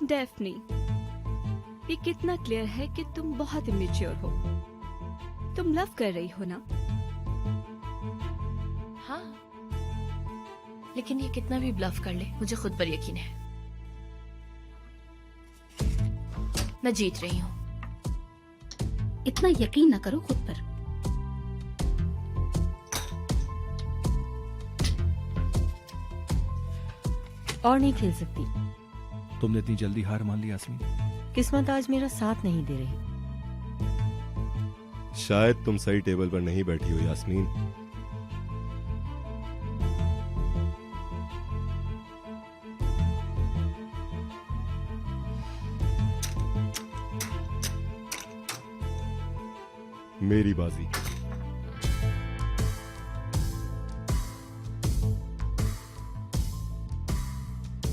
Daphne, ये कितना clear है कि तुम बहुत इमेच्योर हो। तुम लव कर रही हो ना? हाँ, लेकिन ये कितना भी ब्लफ कर ले, मुझे खुद पर यकीन है। मैं जीत रही हूँ। इतना यकीन ना करो खुद पर। और नहीं खेल सकती। तुमने इतनी जल्दी हार मान ली यास्मीन? किस्मत आज मेरा साथ नहीं दे रही। शायद तुम सही टेबल पर नहीं बैठी हो यास्मीन। मेरी बाजी।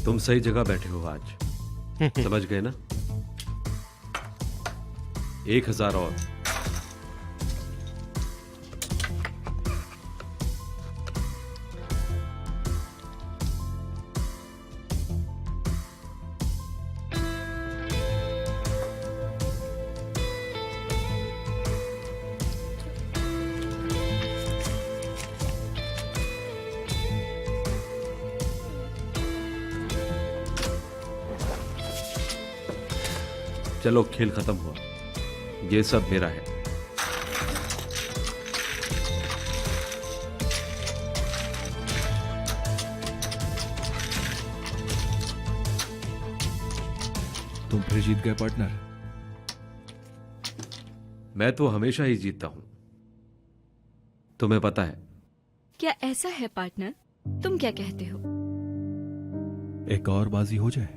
तुम सही जगह बैठे हो आज। समझ गए ना? 1000 और। चलो, खेल खत्म हुआ। ये सब मेरा है। तुम फिर जीत गए पार्टनर। मैं तो हमेशा ही जीतता हूं, तुम्हें पता है। क्या ऐसा है पार्टनर? तुम क्या कहते हो? एक और बाजी हो जाए।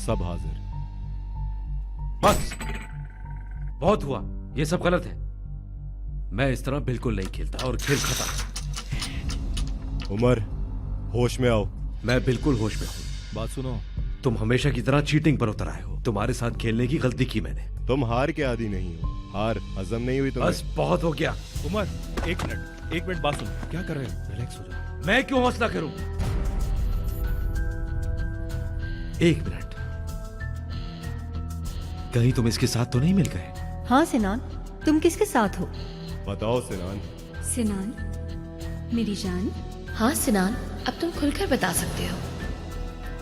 सब हाजिर। बस, बहुत हुआ। ये सब गलत है। मैं इस तरह बिल्कुल नहीं खेलता और खेल खत्म। उमर, होश में आओ। मैं बिल्कुल होश में हूं। बात सुनो। तुम हमेशा की तरह चीटिंग पर उतर आए हो। तुम्हारे साथ खेलने की गलती की मैंने। तुम हार के आदी नहीं हो। हार हजम नहीं हुई तुम्हें? बस, बहुत हो गया। उमर, एक मिनट बात सुनो। क्या कर रहे हो? रिलैक्स हो जाओ। मैं क्यों हौसला करूं? एक मिनट, कहीं तुम इसके साथ तो नहीं मिल गए? हाँ सिनान, तुम किसके साथ हो? बताओ सिनान। सिनान, मेरी जान। हाँ सिनान, अब तुम खुलकर बता सकते हो।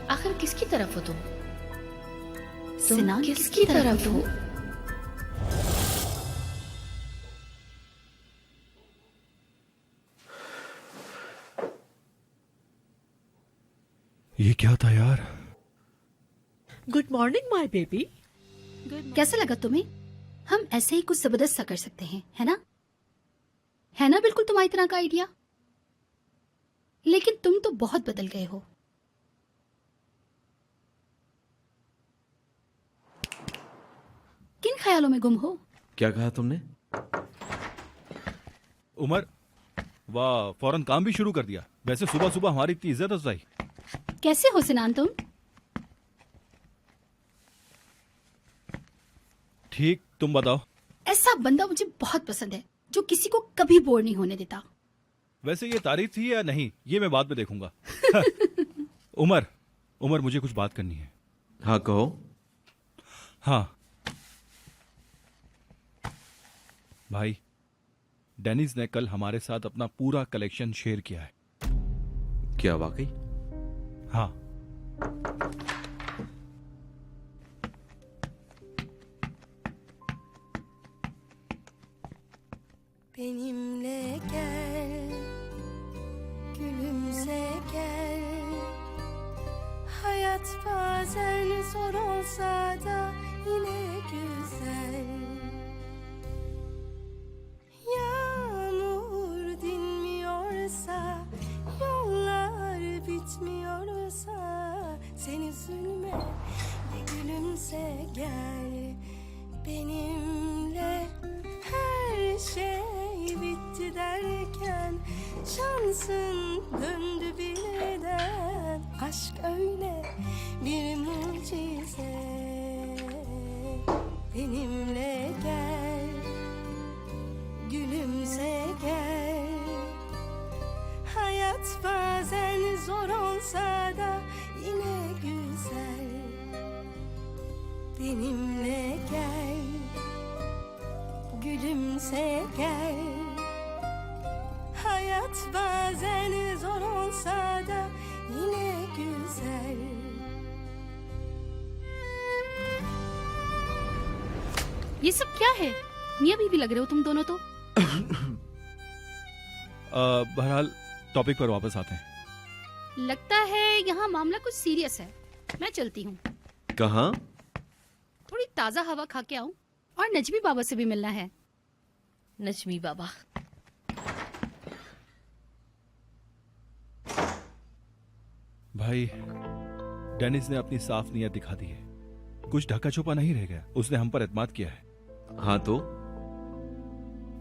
आखिर किसकी तरफ हो तुम? सिनान, किसकी तरफ हो? ये क्या था यार? Good morning my baby. कैसा लगा तुम्हें? हम ऐसे ही कुछ जबरदस्त सा कर सकते हैं, है ना? है ना बिल्कुल तुम्हारी तरह का आइडिया। लेकिन तुम तो बहुत बदल गए हो। किन ख्यालों में गुम हो? क्या कहा तुमने? उमर, वाह, फौरन काम भी शुरू कर दिया। वैसे सुबह सुबह हमारी इतनी इज्जत अफजाई। कैसे हो सिनान तुम? ठीक, तुम बताओ। ऐसा बंदा मुझे बहुत पसंद है जो किसी को कभी बोर नहीं होने देता। वैसे ये तारीफ थी या नहीं, ये मैं बाद में देखूंगा। उमर, मुझे कुछ बात करनी है। हाँ, कहो। हाँ भाई, डेनिस ने कल हमारे साथ अपना पूरा कलेक्शन शेयर किया है। क्या वाकई? हाँ। Benimle gel, gülümse gel. Hayat bazen zor olsa da yine güzel. Yağmur dinmiyorsa, yollar bitmiyorsa, sen üzülme ve gülümse gel. Benimle her şey bitti derken şansın döndü birden. Aşk öyle bir mucize. Benimle gel, gülümse gel. Hayat bazen zor olsa da yine güzel. Benimle gel, gülümse gel. Hayat bazen zor olsa da yine güzel. ये सब क्या है? मियाँ बीवी लग रहे हो तुम दोनों तो। बहरहाल टॉपिक पर वापस आते हैं। लगता है यहाँ मामला कुछ सीरियस है। मैं चलती हूँ, कहाँ? थोड़ी ताज़ा हवा खा के आऊँ और नजमी बाबा से भी मिलना है। नजमी बाबा। भाई, डेनिस ने अपनी साफ नीयत दिखा दी है। कुछ ढका छुपा नहीं रह गया। उसने हम पर एतमाद किया है। हाँ तो?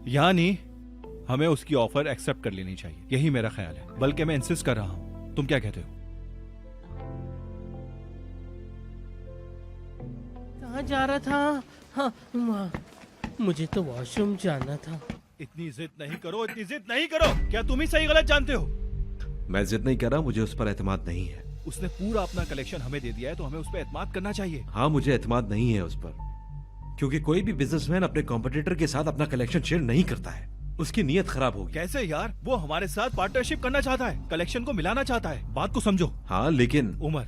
यानी हमें उसकी ऑफर एक्सेप्ट कर लेनी चाहिए, यही मेरा ख्याल है। बल्कि मैं इंसिस्ट कर रहा हूं। तुम क्या कहते हो? कहाँ जा रहा था? हाँ, मुझे तो वॉशरूम जाना था। इतनी जिद नहीं करो, इतनी जिद नहीं करो। क्या तुम ही सही गलत जानते हो? मैं जिद नहीं कर रहा, मुझे उस पर एतमाद नहीं है। उसने पूरा अपना कलेक्शन हमें दे दिया है, तो हमें उस पर एतमाद करना चाहिए। हाँ, मुझे एतमाद नहीं है उस पर, क्योंकि कोई भी बिजनेसमैन अपने कॉम्पिटिटर के साथ अपना कलेक्शन शेयर नहीं करता है। उसकी नीयत खराब होगी। कैसे यार? वो हमारे साथ पार्टनरशिप करना चाहता है, कलेक्शन को मिलाना चाहता है। बात को समझो। हाँ, लेकिन उमर,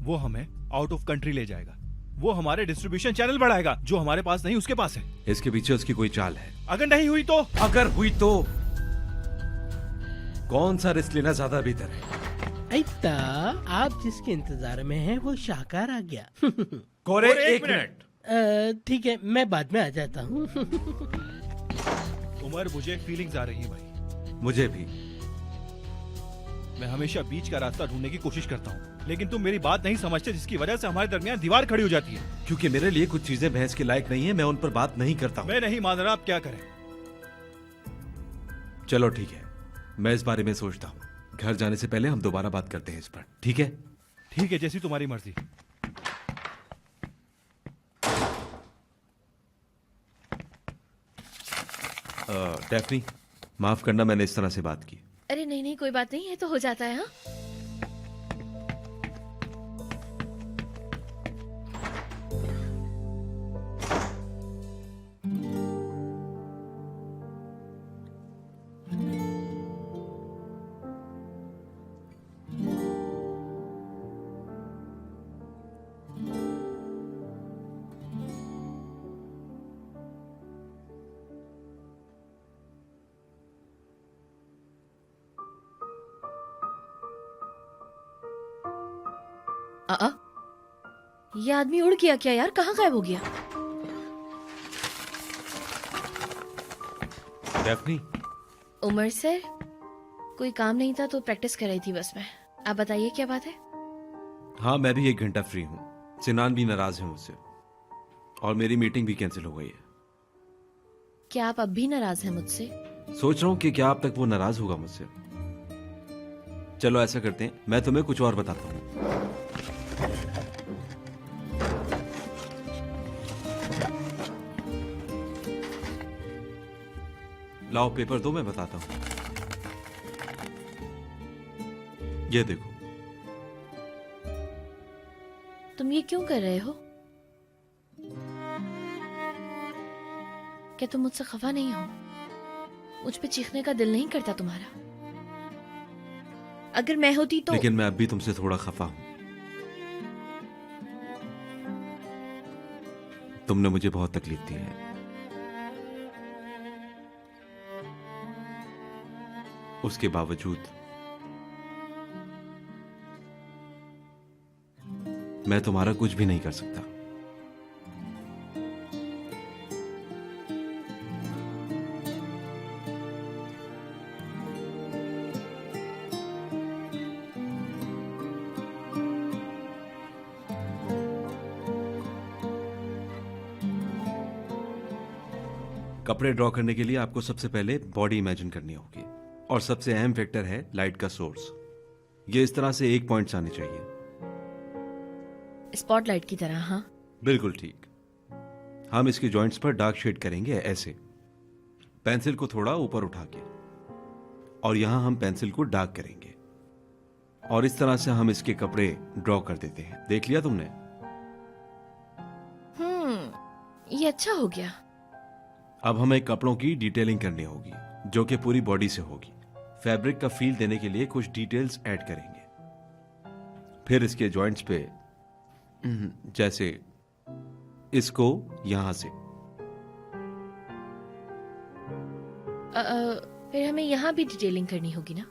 वो हमें आउट ऑफ कंट्री ले जाएगा। वो हमारे डिस्ट्रीब्यूशन चैनल बढ़ाएगा, जो हमारे पास नहीं उसके पास है। इसके पीछे उसकी कोई चाल है। अगर नहीं हुई तो? अगर हुई तो कौन सा रिस्क लेना ज्यादा बेहतर है? ऐता, आप जिसके इंतजार में हैं वो शाहकार आ गया। कोरे, एक मिनट। ठीक है, मैं बाद में आ जाता हूँ। उमर, मुझे फीलिंग्स आ रही है भाई। मुझे भी। मैं हमेशा बीच का रास्ता ढूंढने की कोशिश करता हूँ, लेकिन तुम मेरी बात नहीं समझते, जिसकी वजह से हमारे दरमियान दीवार खड़ी हो जाती है। क्योंकि मेरे लिए कुछ चीजें बहस के लायक नहीं है, मैं उन पर बात नहीं करता हूँ। मैं नहीं मान रहा, आप क्या करें? चलो ठीक है, मैं इस बारे में सोचता हूँ। घर जाने से पहले हम दोबारा बात करते हैं इस पर, ठीक है? ठीक है, जैसी तुम्हारी मर्जी। डेफनी, माफ करना मैंने इस तरह से बात की। अरे नहीं नहीं, कोई बात नहीं है, तो हो जाता है। हाँ, ये आदमी उड़ गया क्या यार? कहाँ गायब हो गया? डेफनी, उमर सर, कोई काम नहीं था तो प्रैक्टिस कर रही थी बस मैं। आप बताइए क्या बात है? हाँ, मैं भी 1 घंटा फ्री हूँ। सिनान भी नाराज है मुझसे और मेरी मीटिंग भी कैंसिल हो गई है। क्या आप अब भी नाराज हैं मुझसे? सोच रहा हूँ कि क्या अब तक वो नाराज होगा मुझसे। चलो ऐसा करते हैं, मैं तुम्हें कुछ और बताता हूँ। लाओ पेपर दो, मैं बताता हूँ। ये देखो। तुम ये क्यों कर रहे हो? क्या तुम मुझसे खफा नहीं हो? मुझ पे चीखने का दिल नहीं करता तुम्हारा? अगर मैं होती तो लेकिन मैं अब भी तुमसे थोड़ा खफा हूं। तुमने मुझे बहुत तकलीफ दी है। उसके बावजूद मैं तुम्हारा कुछ भी नहीं कर सकता। कपड़े ड्रॉ करने के लिए आपको सबसे पहले बॉडी इमेजिन करनी होगी और सबसे अहम फैक्टर है लाइट का सोर्स। ये इस तरह से एक पॉइंट्स आने चाहिए। स्पॉटलाइट की तरह। हाँ, बिल्कुल ठीक। हम इसके जॉइंट्स पर डार्क शेड करेंगे ऐसे, पेंसिल को थोड़ा ऊपर उठा के, और यहां हम पेंसिल को डार्क करेंगे और इस तरह से हम इसके कपड़े ड्रॉ कर देते हैं। देख लिया तुमने? ये अच्छा हो गया। अब हमें कपड़ों की डिटेलिंग करनी होगी जो कि पूरी बॉडी से होगी। फैब्रिक का फील देने के लिए कुछ डिटेल्स ऐड करेंगे। फिर इसके जॉइंट्स पे जैसे इसको यहां से फिर हमें यहाँ भी डिटेलिंग करनी होगी ना?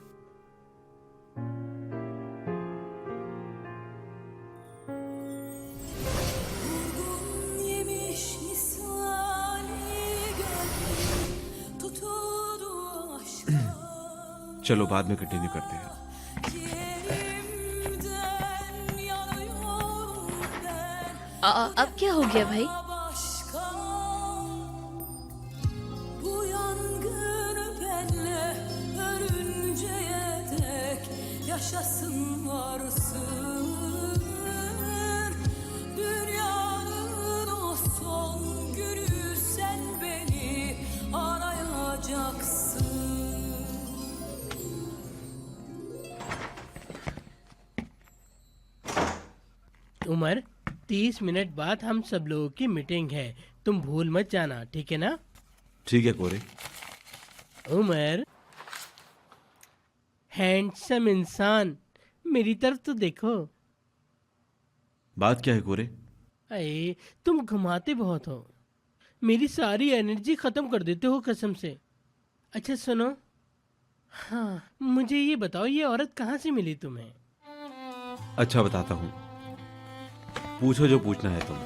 चलो बाद में कंटिन्यू करते हैं। अब क्या हो गया भाई? Yaşasın varsın, dünyanın o son günü sen beni arayacaksın. Umar, 30 minute बाद हम सब लोगों की मीटिंग है, तुम भूल मत जाना, ठीक है ना? ठीक है कोरे। उमर, हैंडसम इंसान, मेरी तरफ तो देखो। बात क्या है कोरे? अरे तुम घुमाते बहुत हो, मेरी सारी एनर्जी खत्म कर देते हो कसम से। अच्छा सुनो, हाँ मुझे ये बताओ, ये औरत कहाँ से मिली तुम्हें? अच्छा बताता हूं, पूछो जो पूछना है तुम।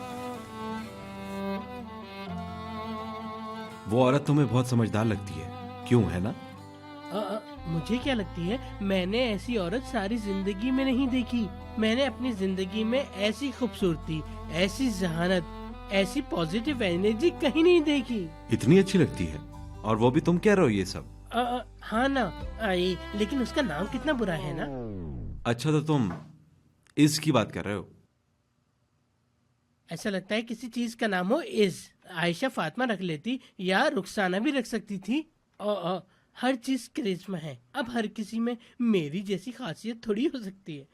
वो औरत तुम्हें बहुत समझदार लगती है, क्यों, है ना? मुझे क्या लगती है, मैंने ऐसी औरत सारी जिंदगी में नहीं देखी। मैंने अपनी जिंदगी में ऐसी खूबसूरती, ऐसी जहानत, ऐसी पॉजिटिव एनर्जी कहीं नहीं देखी। इतनी अच्छी लगती है, और वो भी तुम कह रहे हो ये सब? हाँ ना, लेकिन उसका नाम कितना बुरा है ना। अच्छा तो तुम इसकी बात कर रहे हो? ऐसा लगता है किसी चीज का नाम हो इज। आयशा फातिमा रख लेती या रुखसाना भी रख सकती थी। हर चीज करिश्मा है। अब हर किसी में मेरी जैसी खासियत थोड़ी हो सकती है।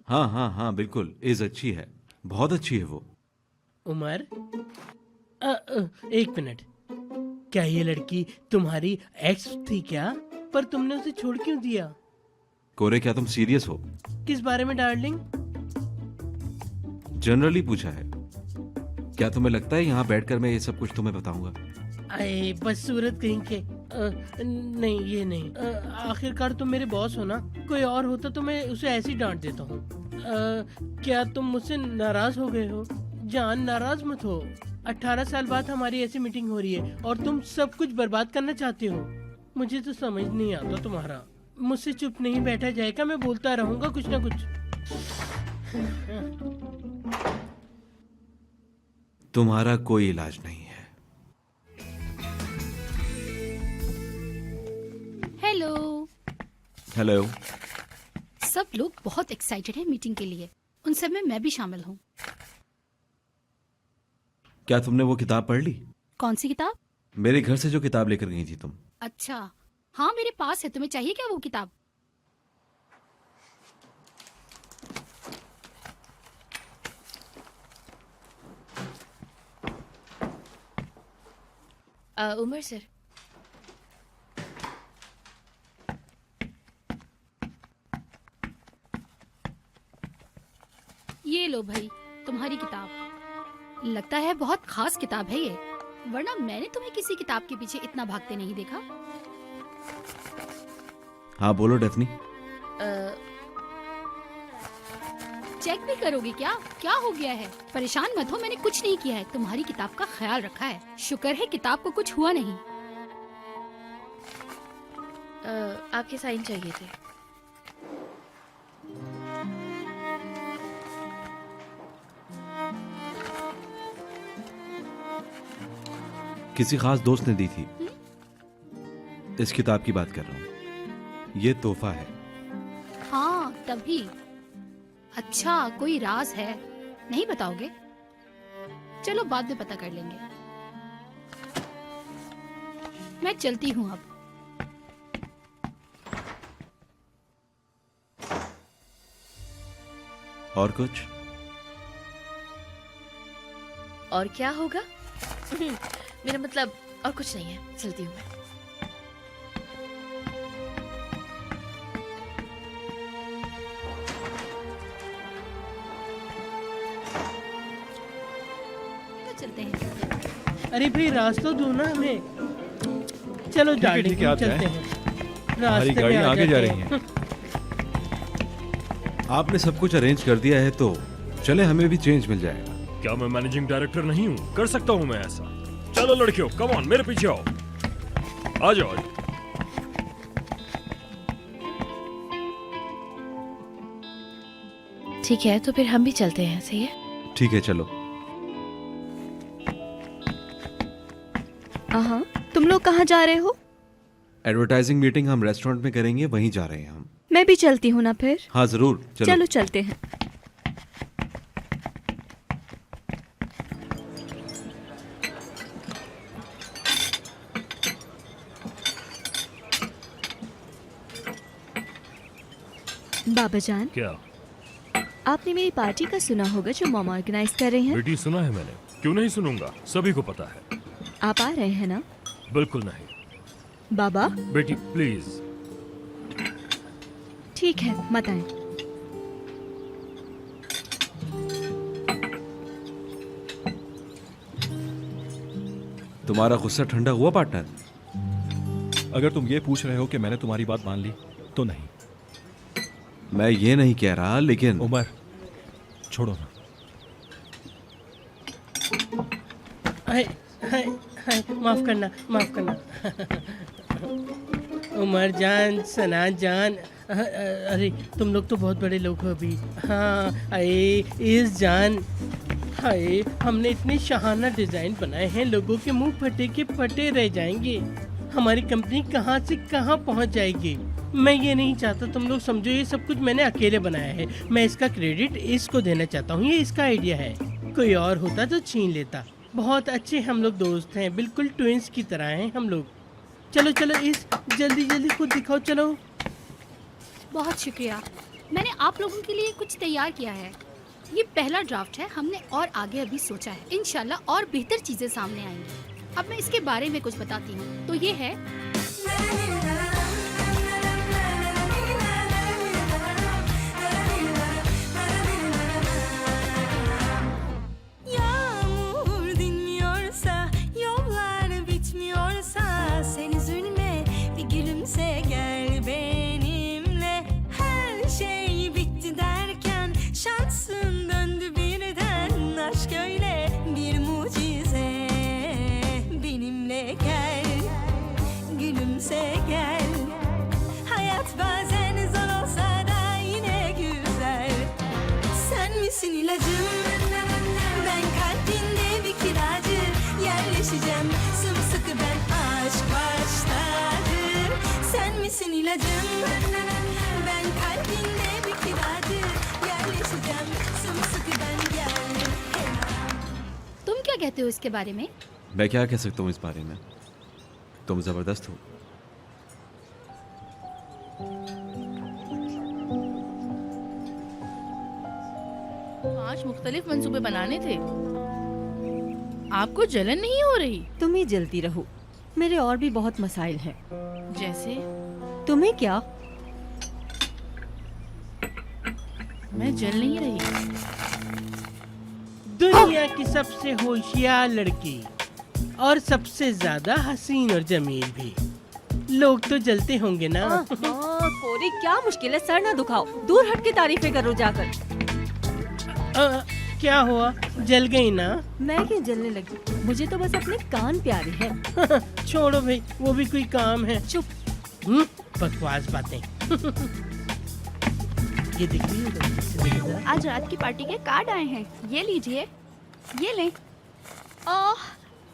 हाँ हाँ हाँ बिल्कुल, इज अच्छी है, बहुत अच्छी है वो। उमर, एक मिनट, क्या ये लड़की तुम्हारी एक्स थी क्या? पर तुमने उसे छोड़ क्यों दिया? कोरे क्या तुम सीरियस हो? किस बारे में डार्लिंग? जनरली पूछा है। क्या तुम्हें लगता है यहाँ बैठकर मैं ये सब कुछ तुम्हें बताऊंगा? अरे बस सूरत कहीं के। नहीं ये नहीं। आखिरकार तुम मेरे बॉस हो ना, कोई और होता तो मैं उसे ऐसे ही डांट देता हूँ। क्या तुम मुझसे नाराज हो गए हो? जान नाराज मत हो। 18 साल बाद हमारी ऐसी मीटिंग हो रही है और तुम सब कुछ बर्बाद करना चाहते हो। मुझे तो समझ नहीं आता तुम्हारा। मुझसे चुप नहीं बैठा जाएगा, मैं बोलता रहूंगा कुछ ना कुछ। तुम्हारा कोई इलाज नहीं है। हेलो। हेलो। सब लोग बहुत एक्साइटेड हैं मीटिंग के लिए, उन सब में मैं भी शामिल हूँ। क्या तुमने वो किताब पढ़ ली? कौन सी किताब? मेरे घर से जो किताब लेकर गई थी तुम। अच्छा हाँ, मेरे पास है। तुम्हें चाहिए क्या वो किताब? उमर सर, ये लो भाई तुम्हारी किताब। लगता है बहुत खास किताब है ये, वरना मैंने तुम्हें किसी किताब के पीछे इतना भागते नहीं देखा। हाँ बोलो डेफनी। चेक भी करोगे क्या? क्या हो गया है? परेशान मत हो, मैंने कुछ नहीं किया है, तुम्हारी किताब का ख्याल रखा है। शुक्र है किताब को कुछ हुआ नहीं। आपके साइन चाहिए थे। किसी खास दोस्त ने दी थी। इस किताब की बात कर रहा हूँ। ये तोहफा है। हाँ तभी। अच्छा कोई राज है, नहीं बताओगे? चलो बाद में पता कर लेंगे। मैं चलती हूँ अब। और कुछ? और क्या होगा? मेरा मतलब और कुछ नहीं है, चलती हूँ मैं। चलते हैं। अरे भाई रास्ता दो ना हमें। चलो डार्लिंग ठीक है, आप चलते जाएं। हैं। हमारी रास्ते में गाड़ियां आ आगे जा जाते रही हैं। आपने सब कुछ अरेंज कर दिया है तो चले, हमें भी चेंज मिल जाएगा। क्या मैं मैनेजिंग डायरेक्टर नहीं हूँ? कर सकता हूँ मैं ऐसा। चलो लड़कियों, कम ऑन, मेरे पीछे आओ। आ जाओ। ठीक है, तो फिर हम भी चलते हैं, सही है? ठीक है चलो। हाँ, तुम लोग कहाँ जा रहे हो? एडवर्टाइजिंग मीटिंग हम रेस्टोरेंट में करेंगे, वहीं जा रहे हैं हम। मैं भी चलती हूँ ना फिर। हाँ जरूर, चलो। चलो चलते हैं। बाबा जान, क्या? आपने मेरी पार्टी का सुना होगा जो मॉम ऑर्गेनाइज कर रहे हैं। बेटी सुना है मैंने, क्यों नहीं सुनूंगा, सभी को पता है। आप आ रहे हैं ना? बिल्कुल नहीं। बाबा बेटी प्लीज। ठीक है, मत आए। तुम्हारा गुस्सा ठंडा हुआ पार्टनर? अगर तुम ये पूछ रहे हो कि मैंने तुम्हारी बात मान ली तो नहीं। मैं ये नहीं कह रहा, लेकिन उमर छोड़ो ना। हाय हाय हाय, माफ करना माफ करना। उमर जान, सना जान, अरे तुम लोग तो बहुत बड़े लोग हो अभी। हाँ अरे इस जान, हाय हमने इतने शाहाना डिजाइन बनाए हैं, लोगों के मुंह फटे के फटे रह जाएंगे। हमारी कंपनी कहाँ से कहाँ पहुँच जाएगी। मैं ये नहीं चाहता तुम लोग समझो ये सब कुछ मैंने अकेले बनाया है। मैं इसका क्रेडिट इसको देना चाहता हूँ, ये इसका आइडिया है। कोई और होता तो छीन लेता। बहुत अच्छे हम लोग दोस्त हैं, बिल्कुल ट्विंस की तरह हैं हम लोग। चलो चलो इस, जल्दी जल्दी खुद दिखाओ, चलो। बहुत शुक्रिया। मैंने आप लोगों के लिए कुछ तैयार किया है। ये पहला ड्राफ्ट है, हमने और आगे अभी सोचा है। इंशाल्लाह और बेहतर चीजें सामने आएंगी। अब मैं इसके बारे में कुछ बताती हूँ। तो ये है, Yağmur dinmiyorsa, yollar bitmiyorsa, sen üzülme, bir gülümse gel benimle. Her şey bitti derken şansın döndü birden. Aşk öyle bir mucize. Benimle gel, gülümse gel. Hayat bazen zor olsa da yine güzel. Sen misin ilacım? Ben kalbinde bir kiracı. Yerleşeceğim sımsıkı, ben aşk başladı. Sen misin ilacım? Ben kalbinde bir kiracı. Yerleşeceğim sımsıkı, ben geldim hemen. तुम क्या कहते हो इसके बारे में? मैं क्या कह सकता हूँ इस बारे में? तुम जबरदस्त हो। पांच मुख्तलिफ मंसूबे बनाने थे। आपको जलन नहीं हो रही? तुम ही जलती रहो, मेरे और भी बहुत मसाइल हैं। जैसे? तुम्हें क्या? मैं जल नहीं रही। दुनिया की सबसे होशियार लड़की और सबसे ज्यादा हसीन और जमील भी। लोग तो जलते होंगे ना। कोरी क्या मुश्किल है, सर ना दुखाओ, दूर हट के तारीफें करो जाकर। क्या हुआ, जल गई ना? मैं क्यों जलने लगी, मुझे तो बस अपने कान प्यारे हैं। छोड़ो भाई, वो भी कोई काम है। चुप। बकवास बातें। ये देखिए, आज रात की पार्टी के कार्ड आए हैं, ये लीजिए, ये लें। ओह,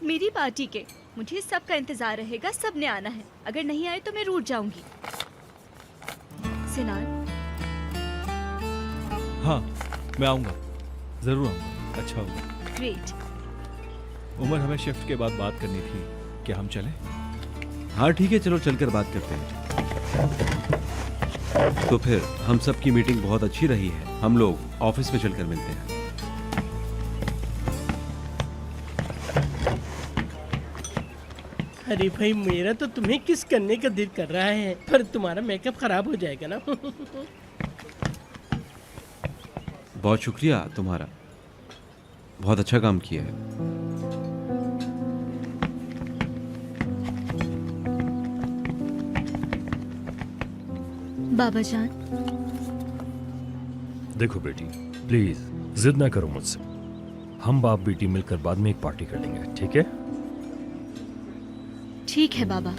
मेरी पार्टी के, मुझे सबका इंतजार रहेगा, सबने आना है। अगर नहीं आए तो मैं रूठ जाऊंगी। सिनान। हाँ, मैं आऊंगा, जरूर आऊंगा, अच्छा होगा। ग्रेट। उमर, हमें शिफ्ट के बाद बात करनी थी, क्या हम चलें? हाँ ठीक है, चलो चलकर बात करते हैं। तो फिर हम सब की मीटिंग बहुत अच्छी रही है, हम लोग ऑफिस में चलकर मिलते हैं। अरे भाई, मेरा तो तुम्हें किस करने का दिल कर रहा है, पर तुम्हारा मेकअप खराब हो जाएगा ना। बहुत शुक्रिया तुम्हारा, बहुत अच्छा काम किया है। बाबा जान। देखो बेटी, प्लीज जिद ना करो मुझसे। हम बाप बेटी मिलकर बाद में एक पार्टी कर लेंगे, ठीक है? ठीक है बाबा।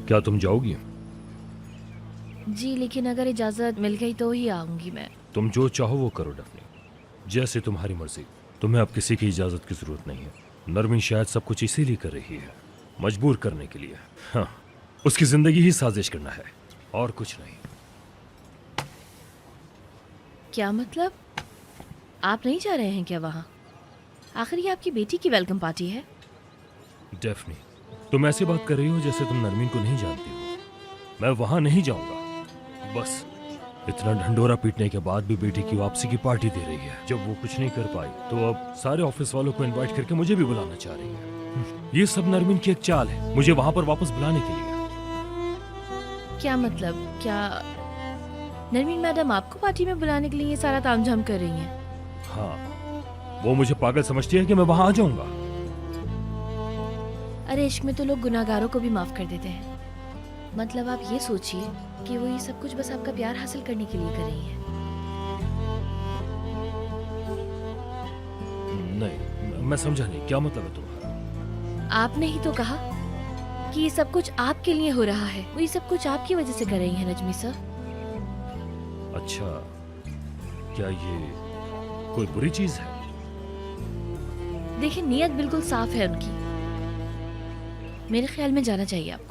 क्या तुम जाओगी? जी, लेकिन अगर इजाजत मिल गई तो ही आऊंगी मैं। तुम जो चाहो वो करो डफनी, जैसे तुम्हारी मर्जी। तुम्हें अब किसी की इजाजत की जरूरत नहीं है। नरमीन शायद सब कुछ इसीलिए कर रही है, मजबूर करने के लिए। हाँ, उसकी जिंदगी ही साजिश करना है और कुछ नहीं। क्या मतलब, आप नहीं जा रहे हैं क्या वहाँ? आखिर ये आपकी बेटी की वेलकम पार्टी है। डेफनी, तुम ऐसी बात कर रही हो जैसे तुम नरमीन को नहीं जानती हो। मैं वहां नहीं जाऊंगा। बस इतना ढंडोरा पीटने के बाद भी बेटी की वापसी की पार्टी दे रही है। जब वो कुछ नहीं कर पाई तो अब सारे ऑफिस वालों को इनवाइट करके मुझे भी बुलाना चाह रही है। ये सब नरमीन की एक चाल है, मुझे वहां पर वापस बुलाने के लिए। क्या मतलब, क्या नरमीन मैडम आपको पार्टी में बुलाने के लिए ये सारा तामझाम कर रही हैं? हाँ, वो मुझे पागल समझती है कि मैं वहां आ जाऊंगा। अरे इश्क में तो लोग गुनाहगारों को भी माफ कर देते हैं। मतलब आप ये सोचिए कि वो ये सब कुछ बस आपका प्यार हासिल करने के लिए कर रही है। नहीं, मैं समझा नहीं, क्या मतलब है तुम्हारा? आपने ही तो कहा कि ये सब कुछ आपके लिए हो रहा है। वो ये सब कुछ आपकी वजह से कर रही है नजमी सर। अच्छा, क्या ये कोई बुरी चीज है? देखिए, नीयत बिल्कुल साफ है उनकी। मेरे ख्याल में जाना चाहिए आपको।